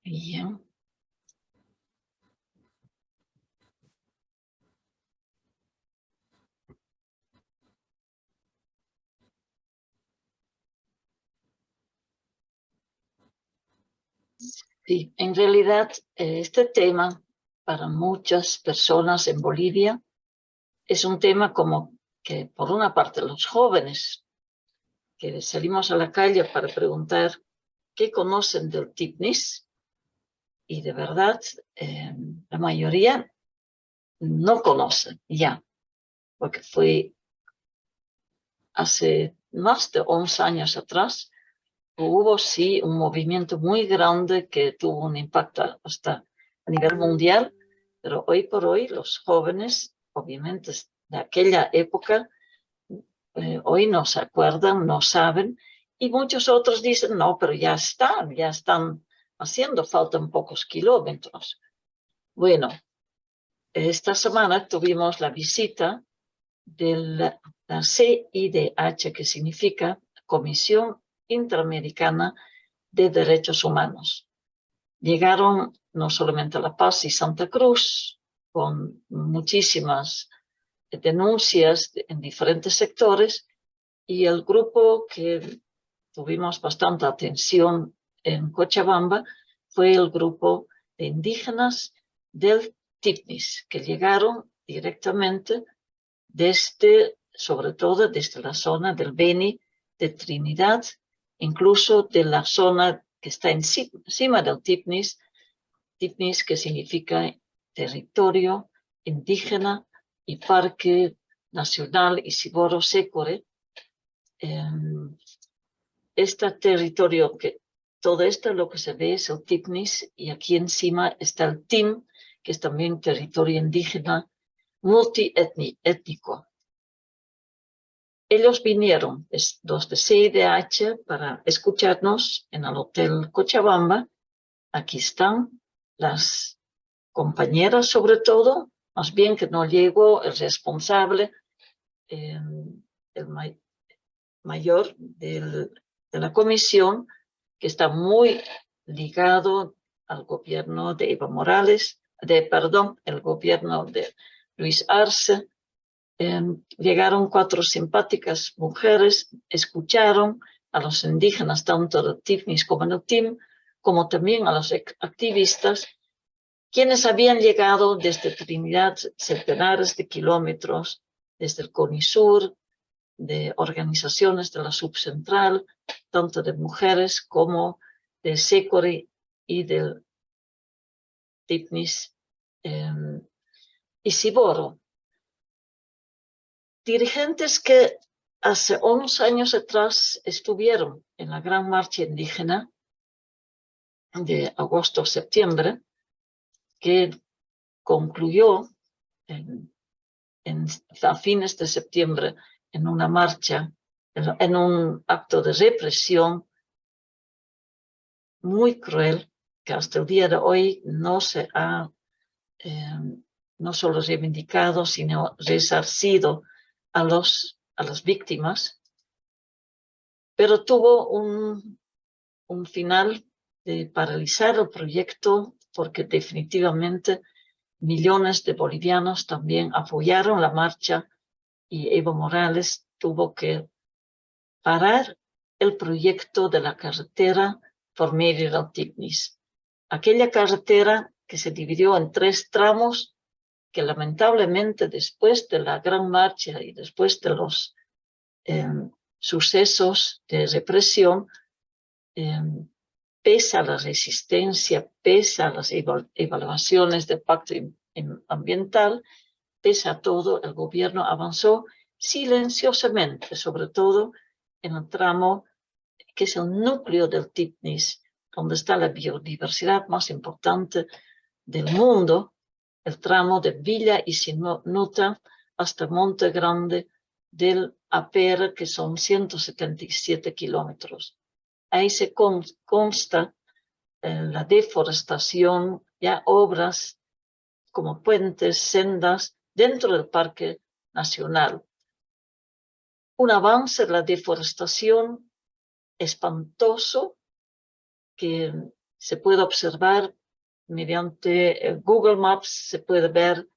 Bien. Sí, en realidad este tema para muchas personas en Bolivia es un tema como que por una parte los jóvenes que salimos a la calle para preguntar qué conocen del TIPNIS y de verdad la mayoría no conocen ya, porque fue hace más de 11 años atrás. Hubo sí un movimiento muy grande que tuvo un impacto hasta a nivel mundial, pero hoy por hoy los jóvenes, obviamente de aquella época, hoy no se acuerdan, no saben, y muchos otros dicen, no, pero ya están haciendo, faltan pocos kilómetros. Bueno, esta semana tuvimos la visita de la CIDH, que significa Comisión Interamericana de Derechos Humanos. Llegaron no solamente a La Paz y Santa Cruz, con muchísimas denuncias en diferentes sectores, y el grupo que tuvimos bastante atención en Cochabamba fue el grupo de indígenas del TIPNIS, que llegaron directamente sobre todo desde la zona del Beni, de Trinidad, incluso de la zona que está encima del TIPNIS, TIPNIS que significa territorio indígena y Parque Nacional Isiboro Sécore. Este territorio, todo esto lo que se ve es el TIPNIS, y aquí encima está el TIM, que es también territorio indígena multiétnico. Ellos vinieron, los de CIDH, para escucharnos en el Hotel Cochabamba. Aquí están las compañeras, sobre todo, más bien que no llegó el responsable, el mayor de la comisión, que está muy ligado al gobierno de Evo Morales, el gobierno de Luis Arce. Llegaron 4 simpáticas mujeres, escucharon a los indígenas, tanto del TIPNIS como del TIM, como también a los activistas, quienes habían llegado desde Trinidad centenares de kilómetros, desde el CONISUR, de organizaciones de la subcentral, tanto de mujeres como de Sécore y del TIPNIS Isiboro. Dirigentes que hace 11 años atrás estuvieron en la gran marcha indígena de agosto-septiembre, que concluyó a fines de septiembre en una marcha, en un acto de represión muy cruel, que hasta el día de hoy no se ha no solo reivindicado, sino resarcido a las víctimas, pero tuvo un final de paralizar el proyecto, porque definitivamente millones de bolivianos también apoyaron la marcha y Evo Morales tuvo que parar el proyecto de la carretera por medio del TIPNIS. Aquella carretera que se dividió en 3 tramos, que lamentablemente después de la gran marcha y después de los sucesos de represión, pese a la resistencia, pese a las evaluaciones del pacto ambiental, pese a todo, el gobierno avanzó silenciosamente, sobre todo en el tramo que es el núcleo del TIPNIS, donde está la biodiversidad más importante del mundo, el tramo de Villa Isinuta hasta Monte Grande del APR, que son 177 kilómetros. Ahí se consta la deforestación, ya obras como puentes, sendas, dentro del Parque Nacional. Un avance de la deforestación espantoso que se puede observar mediante Google Maps, se puede ver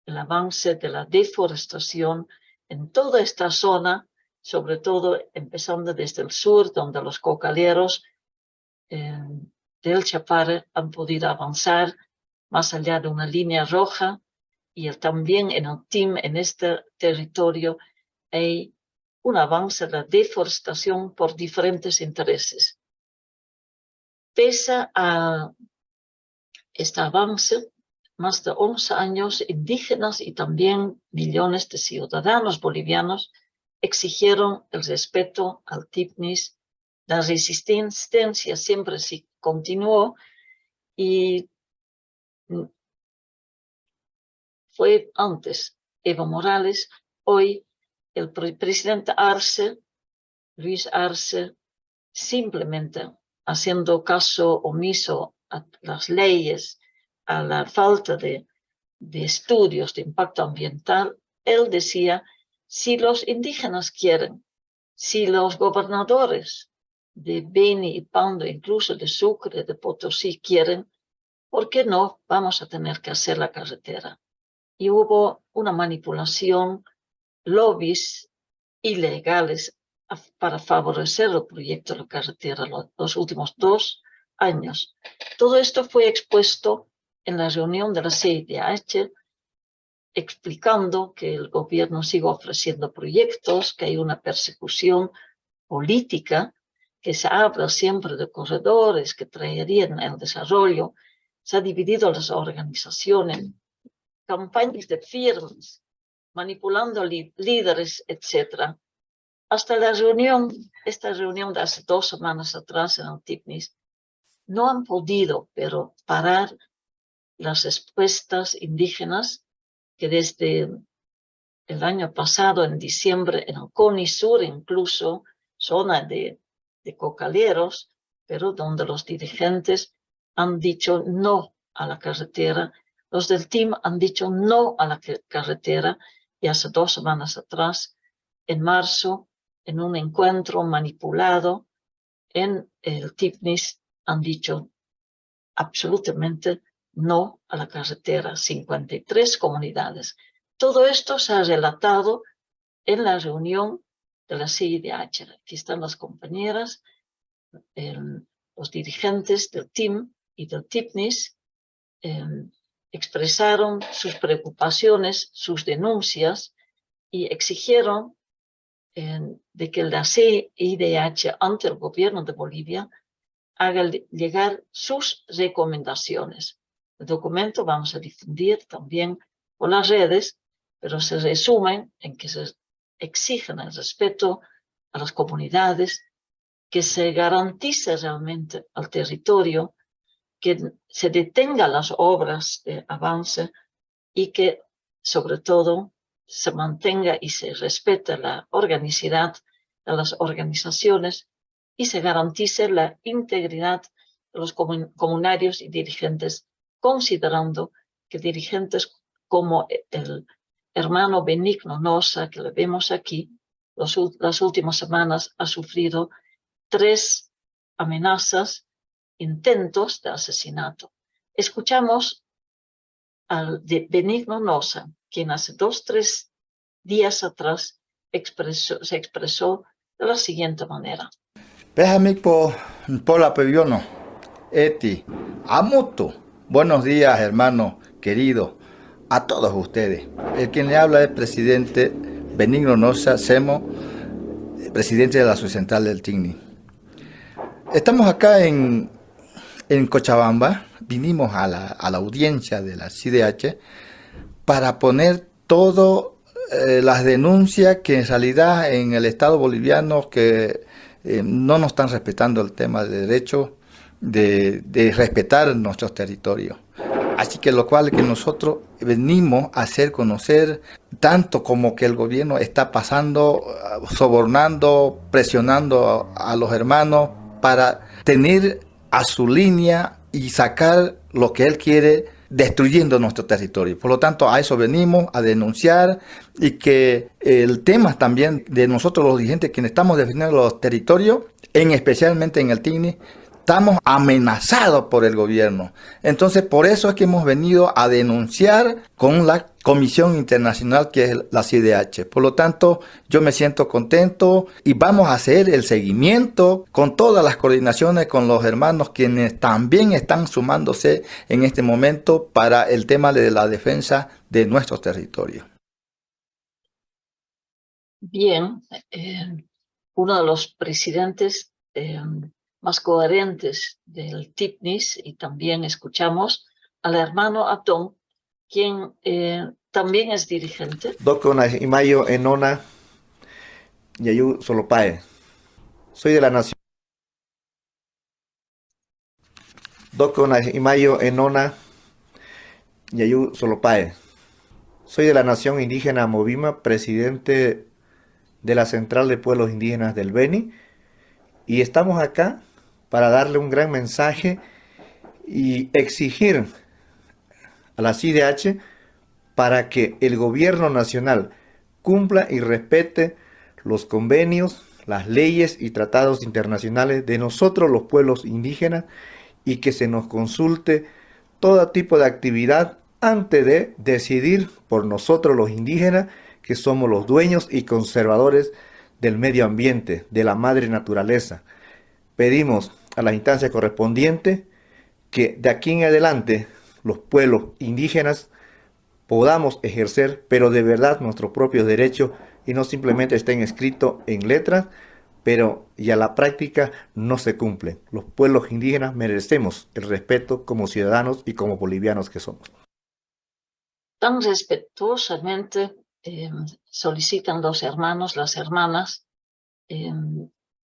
el avance de la deforestación en toda esta zona, sobre todo empezando desde el sur, donde los cocaleros del Chapare han podido avanzar más allá de una línea roja, y también en el TIM, en este territorio, hay un avance de la deforestación por diferentes intereses. Pese a este avance, más de 11 años, indígenas y también millones de ciudadanos bolivianos exigieron el respeto al TIPNIS. La resistencia siempre sí continuó y fue antes Evo Morales, hoy el presidente Arce, Luis Arce, simplemente haciendo caso omiso a las leyes, a la falta de estudios de impacto ambiental, él decía, si los indígenas quieren, si los gobernadores de Beni y Pando, incluso de Sucre, de Potosí quieren, ¿por qué no vamos a tener que hacer la carretera? Y hubo una manipulación, lobbies ilegales para favorecer el proyecto de la carretera los últimos 2 años. Todo esto fue expuesto en la reunión de la CIDH, explicando que el gobierno sigue ofreciendo proyectos, que hay una persecución política, que se habla siempre de corredores que traerían el desarrollo. Se ha dividido las organizaciones, campañas de firmas, manipulando líderes, etc. Hasta la reunión, esta reunión de hace 2 semanas atrás en el TIPNIS, no han podido, pero parar las respuestas indígenas que desde el año pasado, en diciembre, en el CONI Sur, incluso zona de cocaleros, pero donde los dirigentes han dicho no a la carretera. Los del TIM han dicho no a la carretera, y hace 2 semanas atrás, en marzo, en un encuentro manipulado en el TIPNIS, han dicho absolutamente no a la carretera. 53 comunidades. Todo esto se ha relatado en la reunión de la CIDH. Aquí están las compañeras, los dirigentes del TIM y del TIPNIS, expresaron sus preocupaciones, sus denuncias, y exigieron de que la CIDH ante el gobierno de Bolivia haga llegar sus recomendaciones. El documento vamos a difundir también por las redes, pero se resumen en que se exigen el respeto a las comunidades, que se garantice realmente al territorio, que se detengan las obras de avance y que, sobre todo, se mantenga y se respete la organicidad de las organizaciones y se garantice la integridad de los comunarios y dirigentes, considerando que dirigentes como el hermano Benigno Nosa, que le vemos aquí, las últimas semanas ha sufrido 3 amenazas, intentos de asesinato. Escuchamos al de Benigno Nosa, quien hace 2-3 días atrás se expresó de la siguiente manera. Pola Peviono, Eti, Amutu. Buenos días, hermano querido, a todos ustedes. El quien le habla es el presidente Benigno Nosa Semo, presidente de la Asociación Central del TIPNIS. Estamos acá en Cochabamba. Vinimos a la audiencia de la CIDH para poner todas las denuncias que en realidad en el Estado boliviano que no nos están respetando el tema de derecho de respetar nuestros territorios. Así que lo cual que nosotros venimos a hacer conocer, tanto como que el gobierno está pasando, sobornando, presionando a los hermanos para tener a su línea y sacar lo que él quiere, destruyendo nuestro territorio. Por lo tanto, a eso venimos, a denunciar, y que el tema también de nosotros los dirigentes, quienes estamos defendiendo los territorios, especialmente en el TIPNIS, estamos amenazados por el gobierno. Entonces, por eso es que hemos venido a denunciar con la Comisión Internacional que es la CIDH. Por lo tanto, yo me siento contento y vamos a hacer el seguimiento con todas las coordinaciones con los hermanos quienes también están sumándose en este momento para el tema de la defensa de nuestros territorios. Bien, uno de los presidentes más coherentes del TIPNIS, y también escuchamos al hermano Atón, quien también es dirigente. Docona Imayo Enona Yayu Solopae. Soy de la nación. Docona Imayo Enona Yayu Solopae. Soy de la nación indígena Movima, presidente de la Central de Pueblos Indígenas del Beni, y estamos acá para darle un gran mensaje y exigir a la CIDH para que el gobierno nacional cumpla y respete los convenios, las leyes y tratados internacionales de nosotros los pueblos indígenas y que se nos consulte todo tipo de actividad antes de decidir por nosotros los indígenas, que somos los dueños y conservadores del medio ambiente, de la madre naturaleza. Pedimos a las instancias correspondientes que de aquí en adelante los pueblos indígenas podamos ejercer, pero de verdad, nuestros propios derechos y no simplemente estén escritos en letras, pero y a la práctica no se cumplen. Los pueblos indígenas merecemos el respeto como ciudadanos y como bolivianos que somos. Tan respetuosamente solicitan los hermanos, las hermanas,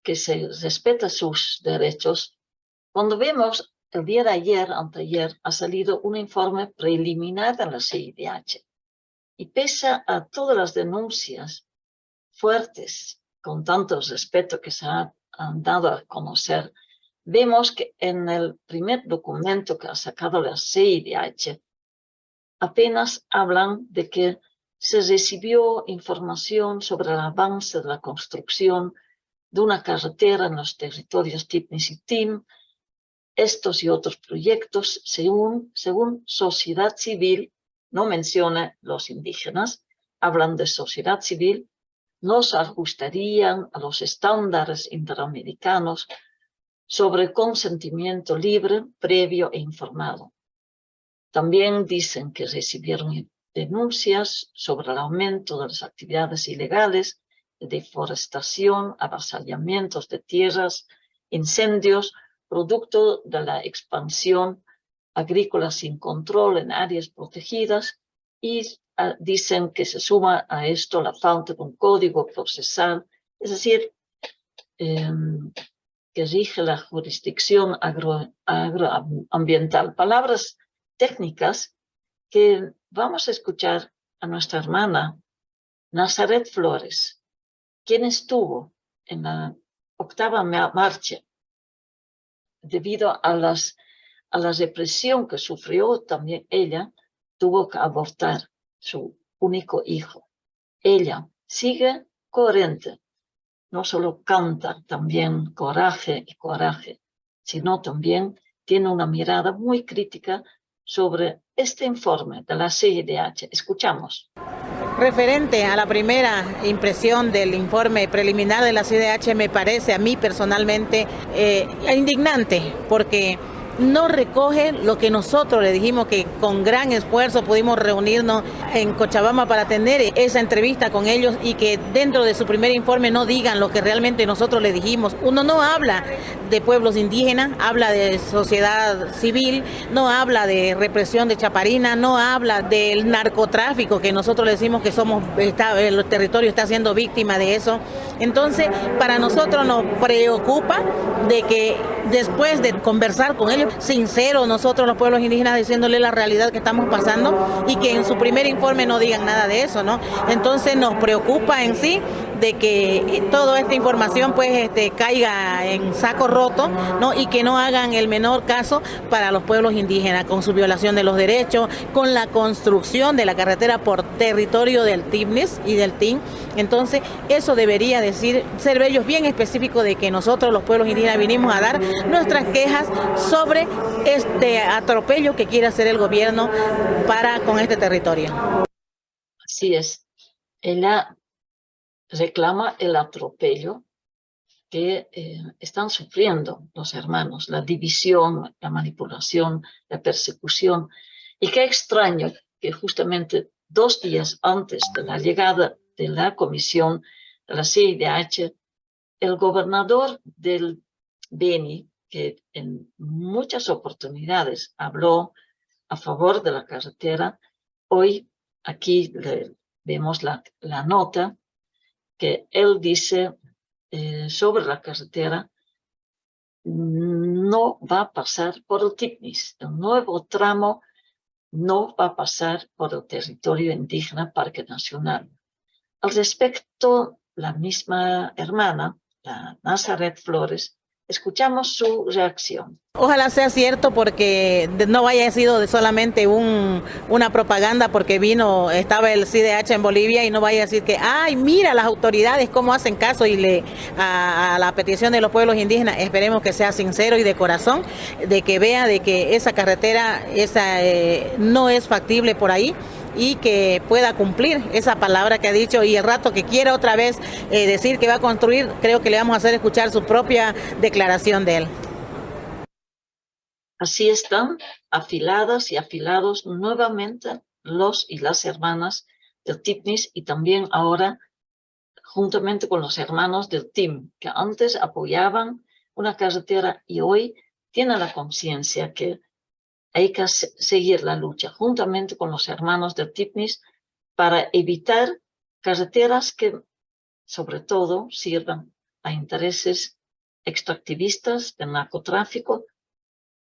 que se respeten sus derechos. Cuando vemos el día de ayer, anteayer, ha salido un informe preliminar de la CIDH. Y pese a todas las denuncias fuertes, con tanto respeto que se han dado a conocer, vemos que en el primer documento que ha sacado la CIDH, apenas hablan de que se recibió información sobre el avance de la construcción de una carretera en los territorios TIPNIS y TIM. Estos y otros proyectos, según sociedad civil, no menciona los indígenas, hablan de sociedad civil, no se ajustarían a los estándares interamericanos sobre consentimiento libre, previo e informado. También dicen que recibieron denuncias sobre el aumento de las actividades ilegales de deforestación, avasallamientos de tierras, incendios, producto de la expansión agrícola sin control en áreas protegidas, y dicen que se suma a esto la falta de un código procesal, es decir, que rige la jurisdicción agroambiental. Palabras técnicas que vamos a escuchar a nuestra hermana Nazaret Flores, quien estuvo en la 8ª marcha debido a la represión que sufrió. También ella tuvo que abortar su único hijo. Ella sigue coherente, no solo canta también coraje y coraje, sino también tiene una mirada muy crítica sobre este informe de la CIDH. Escuchamos. Referente a la primera impresión del informe preliminar de la CIDH, me parece a mí personalmente indignante, porque no recoge lo que nosotros le dijimos, que con gran esfuerzo pudimos reunirnos en Cochabamba para tener esa entrevista con ellos, y que dentro de su primer informe no digan lo que realmente nosotros le dijimos. Uno no habla de pueblos indígenas, habla de sociedad civil, no habla de represión de Chaparina, no habla del narcotráfico, que nosotros le decimos que el territorio está siendo víctima de eso. Entonces, para nosotros nos preocupa de que después de conversar con ellos, sinceros nosotros los pueblos indígenas, diciéndole la realidad que estamos pasando, y que en su primer informe no digan nada de eso, ¿no? Entonces nos preocupa en sí de que toda esta información pues caiga en saco roto, ¿no? Y que no hagan el menor caso para los pueblos indígenas con su violación de los derechos, con la construcción de la carretera por territorio del TIPNIS y del TIN. Entonces eso debería ser ellos bien específicos de que nosotros los pueblos indígenas vinimos a dar nuestras quejas sobre este atropello que quiere hacer el gobierno con este territorio. Así es. Ella reclama el atropello que están sufriendo los hermanos, la división, la manipulación, la persecución. Y qué extraño que justamente 2 días antes de la llegada de la comisión de la CIDH, el gobernador del Beni, que en muchas oportunidades habló a favor de la carretera, hoy aquí vemos la nota que él dice sobre la carretera: no va a pasar por el TIPNIS. El nuevo tramo no va a pasar por el territorio indígena Parque Nacional. Al respecto, la misma hermana, la Nazaret Flores, escuchamos su reacción. Ojalá sea cierto, porque no haya sido solamente una propaganda porque estaba el CIDH en Bolivia, y no vaya a decir que, ay, mira las autoridades cómo hacen caso a la petición de los pueblos indígenas. Esperemos que sea sincero y de corazón, de que vea de que esa carretera no es factible por ahí, y que pueda cumplir esa palabra que ha dicho, y el rato que quiera otra vez decir que va a construir, creo que le vamos a hacer escuchar su propia declaración de él. Así están afiladas y afilados nuevamente los y las hermanas del TIPNIS, y también ahora juntamente con los hermanos del TIM, que antes apoyaban una carretera y hoy tienen la conciencia que hay que seguir la lucha juntamente con los hermanos del TIPNIS para evitar carreteras que sobre todo sirvan a intereses extractivistas del narcotráfico.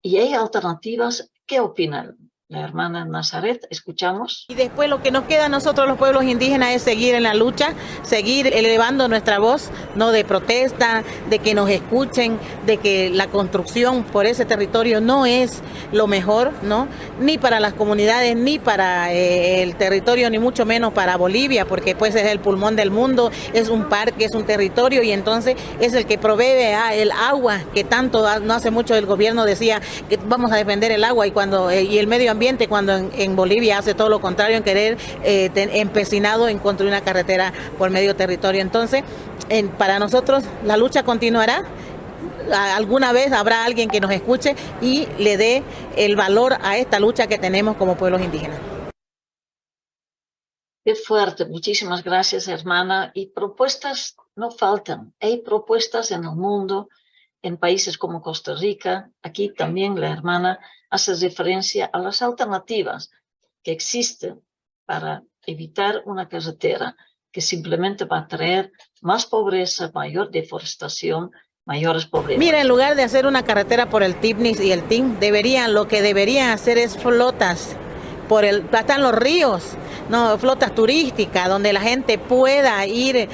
Y hay alternativas. ¿Qué opina la hermana Nazaret? Escuchamos. Y después lo que nos queda a nosotros los pueblos indígenas es seguir en la lucha, seguir elevando nuestra voz, no de protesta, de que nos escuchen, de que la construcción por ese territorio no es lo mejor, ¿no? Ni para las comunidades, ni para el territorio, ni mucho menos para Bolivia, porque pues es el pulmón del mundo, es un parque, es un territorio, y entonces es el que provee el agua, que tanto no hace mucho el gobierno decía que vamos a defender el agua, y el medio ambiente, cuando en Bolivia hace todo lo contrario, en querer empecinado en construir una carretera por medio territorio. Entonces, para nosotros la lucha continuará. Alguna vez habrá alguien que nos escuche y le dé el valor a esta lucha que tenemos como pueblos indígenas. Qué fuerte. Muchísimas gracias, hermana. Y propuestas no faltan. Hay propuestas en el mundo, en países como Costa Rica. Aquí también la hermana hace referencia a las alternativas que existen para evitar una carretera que simplemente va a traer más pobreza, mayor deforestación, mayores problemas. Mira, en lugar de hacer una carretera por el TIPNIS y el TIN, lo que deberían hacer es flotas. Están los ríos, ¿no? Flotas turísticas donde la gente pueda ir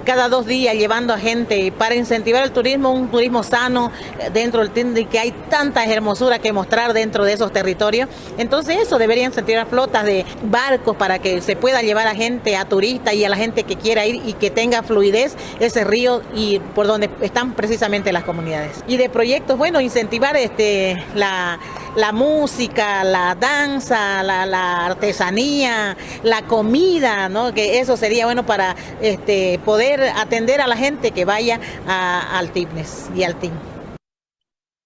cada 2 días llevando a gente para incentivar el turismo, un turismo sano dentro del TIN, que hay tantas hermosuras que mostrar dentro de esos territorios. Entonces eso deberían incentivar flotas de barcos para que se pueda llevar a gente, a turistas y a la gente que quiera ir, y que tenga fluidez ese río y por donde están precisamente las comunidades. Y de proyectos, bueno, incentivar la música, la danza, la artesanía, la comida, ¿no? Que eso sería bueno para poder atender a la gente que vaya al TIPNIS y al TIN.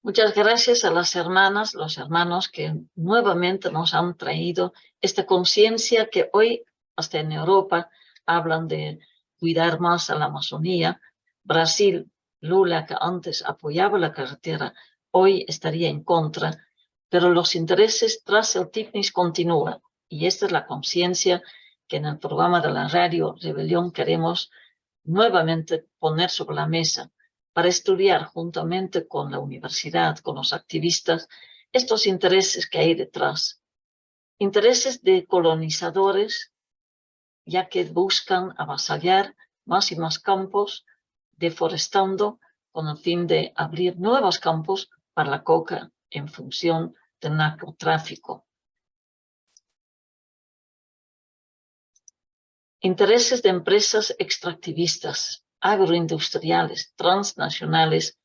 Muchas gracias a las hermanas, los hermanos que nuevamente nos han traído esta conciencia que hoy hasta en Europa hablan de cuidar más a la Amazonía. Brasil, Lula, que antes apoyaba la carretera, hoy estaría en contra. Pero los intereses tras el TIPNIS continúan, y esta es la conciencia que en el programa de la radio Rebelión queremos nuevamente poner sobre la mesa para estudiar juntamente con la universidad, con los activistas, estos intereses que hay detrás. Intereses de colonizadores, ya que buscan avasallar, más y más campos, deforestando con el fin de abrir nuevos campos para la coca en función del narcotráfico. Intereses de empresas extractivistas, agroindustriales, transnacionales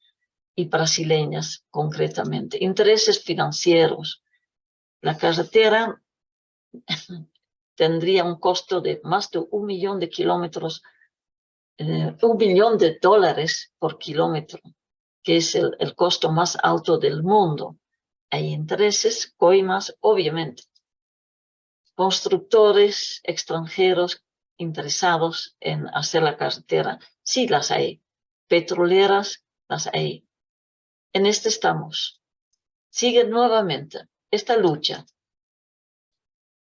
y brasileñas concretamente. Intereses financieros. La carretera tendría un costo de más de 1 millón de kilómetros, $1 millón por kilómetro, que es el costo más alto del mundo. Hay intereses, coimas, obviamente. Constructores extranjeros interesados en hacer la carretera, sí las hay. Petroleras, las hay. En este estamos. Sigue nuevamente esta lucha.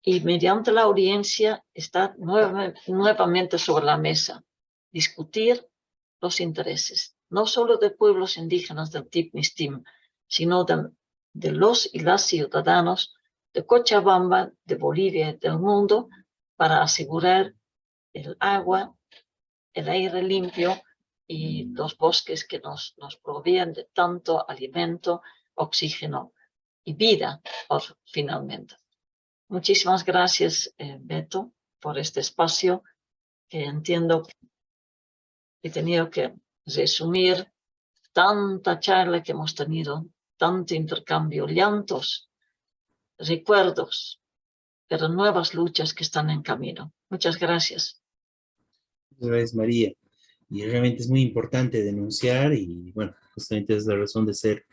Y mediante la audiencia está nuevamente sobre la mesa discutir los intereses, no solo de pueblos indígenas del Tipnistim, sino de los y las ciudadanos de Cochabamba, de Bolivia y del mundo, para asegurar el agua, el aire limpio y los bosques que nos proveen de tanto alimento, oxígeno y vida, finalmente. Muchísimas gracias, Beto, por este espacio, que entiendo que he tenido que resumir tanta charla que hemos tenido, tanto intercambio, llantos, recuerdos, pero nuevas luchas que están en camino. Muchas gracias. Muchas gracias, María. Y realmente es muy importante denunciar y, bueno, justamente es la razón de ser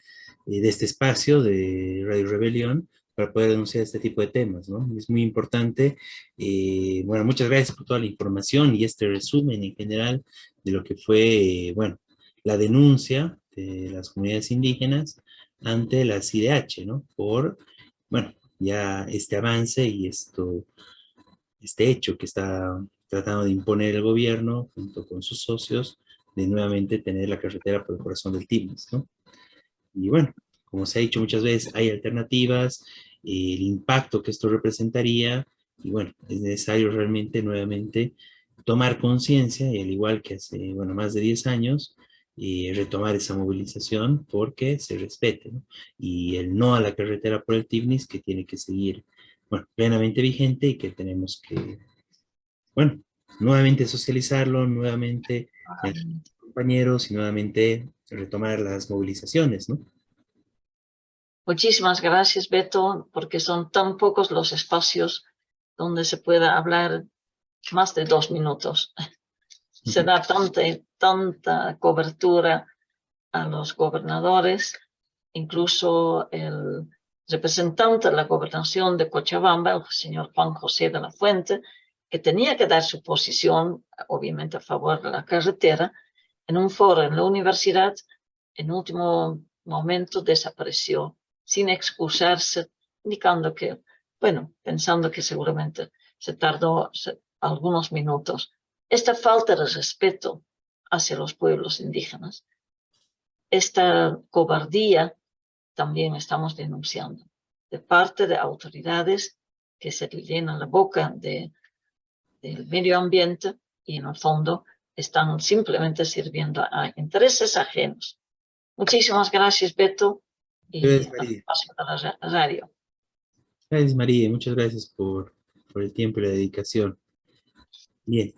de este espacio de Radio Rebelión, para poder denunciar este tipo de temas, ¿no? Es muy importante. Bueno, muchas gracias por toda la información y este resumen en general de lo que fue, bueno, la denuncia de las comunidades indígenas ante la CIDH, ¿no? Por, bueno, ya este avance y este hecho que está tratando de imponer el gobierno junto con sus socios de nuevamente tener la carretera por el corazón del Tibnis, ¿no? Y bueno, como se ha dicho muchas veces, hay alternativas, el impacto que esto representaría, y bueno, es necesario realmente nuevamente tomar conciencia, y al igual que hace, bueno, más de 10 años, retomar esa movilización porque se respete, ¿no? Y el no a la carretera por el Tibnis que tiene que seguir, bueno, plenamente vigente y que tenemos que, bueno, nuevamente socializarlo, nuevamente compañeros y nuevamente retomar las movilizaciones, ¿no? Muchísimas gracias, Beto, porque son tan pocos los espacios donde se pueda hablar más de 2 minutos. Se da tanta cobertura a los gobernadores, incluso el representante de la gobernación de Cochabamba, el señor Juan José de la Fuente, que tenía que dar su posición, obviamente a favor de la carretera, en un foro en la universidad, en último momento desapareció, sin excusarse, indicando que, bueno, pensando que seguramente se tardó algunos minutos. Esta falta de respeto hacia los pueblos indígenas, esta cobardía también estamos denunciando de parte de autoridades que se llenan la boca del medio ambiente y en el fondo están simplemente sirviendo a intereses ajenos. Muchísimas gracias, Beto, y Gracias, al María. paso de la radio. Gracias, María. Muchas gracias por el tiempo y la dedicación. Bien.